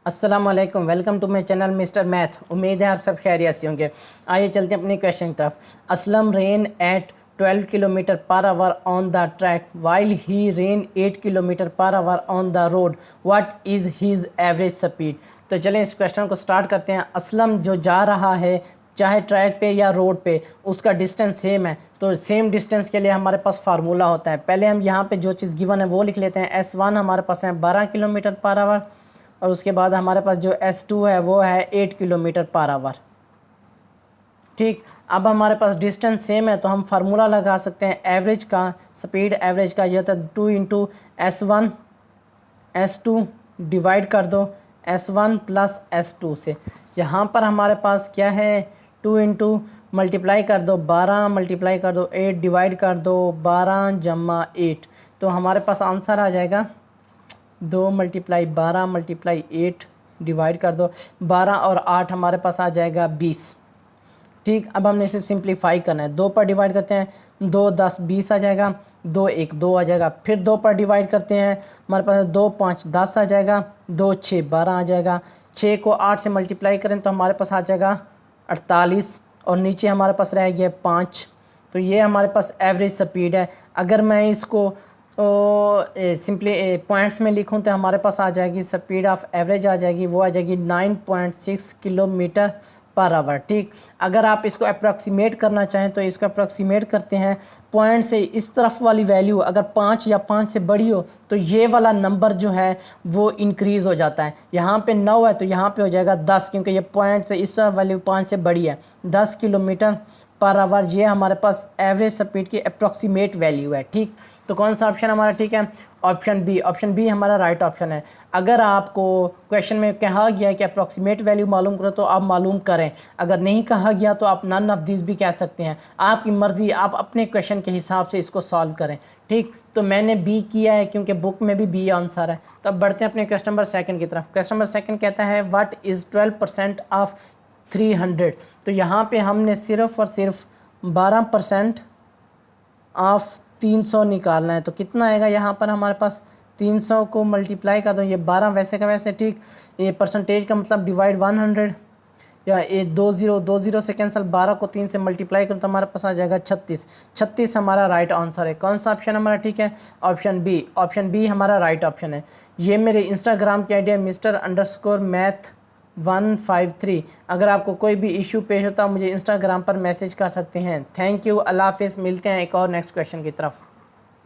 अस्सलाम वालेकुम, welcome to my channel Mister Math. उम्मीद है आप सब खैरियत से होंगे। आइए चलते हैं अपनी क्वेश्चन की तरफ। Aslam ran at 12 kilometre per hour on the track while he ran 8 kilometre per hour on the road, what is his average speed. तो चलें इस क्वेश्चन को स्टार्ट करते हैं। असलम जो जा रहा है चाहे ट्रैक पे या रोड पे, उसका डिस्टेंस सेम है। तो सेम डिस्टेंस के लिए हमारे पास फार्मूला होता है। पहले हम यहाँ पे जो चीज़ गिवन है वो लिख लेते हैं। S1 हमारे पास है 12 किलोमीटर पर आवर और उसके बाद हमारे पास जो S2 है वो है 8 किलोमीटर पर आवर। ठीक, अब हमारे पास डिस्टेंस सेम है तो हम फार्मूला लगा सकते हैं एवरेज का, स्पीड एवरेज का। यह होता है 2 इंटू S1 S2 डिवाइड कर दो S1 प्लस S2 से। यहाँ पर हमारे पास क्या है, 2 इंटू मल्टीप्लाई कर दो 12 मल्टीप्लाई कर दो 8 डिवाइड कर दो 12 जमा 8, तो हमारे पास आंसर आ जाएगा 2 मल्टीप्लाई 12 मल्टीप्लाई 8 डिवाइड कर दो 12 और 8 हमारे पास आ जाएगा 20। ठीक, अब हमने इसे सिंप्लीफाई करना है। 2 पर डिवाइड करते हैं, 2 10 20 आ जाएगा, 2 1 2 आ जाएगा। फिर 2 पर डिवाइड करते हैं, हमारे पास 2 5 10 आ जाएगा, 2 6 12 आ जाएगा। 6 को 8 से मल्टीप्लाई करें तो हमारे पास आ जाएगा 48 और नीचे हमारे पास रह गया 5। तो ये हमारे पास एवरेज स्पीड है। अगर मैं इसको सिंपली पॉइंट्स में लिखूं तो हमारे पास आ जाएगी स्पीड ऑफ एवरेज आ जाएगी, वो आ जाएगी 9.6 किलोमीटर पर आवर। ठीक, अगर आप इसको अप्रॉक्सीमेट करना चाहें तो इसको अप्रॉक्सीमेट करते हैं पॉइंट से इस तरफ वाली वैल्यू अगर 5 या 5 से बड़ी हो तो ये वाला नंबर जो है वो इंक्रीज़ हो जाता है। यहाँ पे 9 है तो यहाँ पे हो जाएगा 10, क्योंकि ये पॉइंट से इस तरफ वैल्यू 5 से बड़ी है। 10 किलोमीटर पर आवर ये हमारे पास एवरेज स्पीड की अप्रॉक्सीमेट वैल्यू है। ठीक, तो कौन सा ऑप्शन हमारा ठीक है? Option B. ऑप्शन बी हमारा राइट ऑप्शन है। अगर आपको क्वेश्चन में कहा गया है कि अप्रॉक्सीमेट वैल्यू मालूम करो तो आप मालूम करें, अगर नहीं कहा गया तो आप नन ऑफ दिस भी कह सकते हैं। आपकी मर्ज़ी, आप अपने क्वेश्चन के हिसाब से इसको सॉल्व करें। ठीक, तो मैंने बी किया है क्योंकि बुक में भी बी आंसर है। तो अब बढ़ते हैं अपने क्वेश्चन नंबर सेकंड की तरफ। क्वेश्चन नंबर सेकंड कहता है व्हाट इज़ 12% ऑफ 300। तो यहाँ पे हमने सिर्फ और सिर्फ 12% ऑफ 300 निकालना है। तो कितना आएगा यहाँ पर हमारे पास, 300 को मल्टीप्लाई कर दो, ये 12 वैसे का वैसे। ठीक, ये परसेंटेज का मतलब डिवाइड 100 या ये 20 से कैंसिल, 12 को 3 से मल्टीप्लाई करो तो हमारे पास आ जाएगा 36। 36 हमारा राइट आंसर है। कौन सा ऑप्शन हमारा ठीक है? Option B. ऑप्शन बी हमारा राइट ऑप्शन है। ये मेरे इंस्टाग्राम की आईडी है Mr_Math153। अगर आपको कोई भी इशू पेश होता है मुझे इंस्टाग्राम पर मैसेज कर सकते हैं। थैंक यू, अल्लाह हाफिज़। मिलते हैं एक और नेक्स्ट क्वेश्चन की तरफ।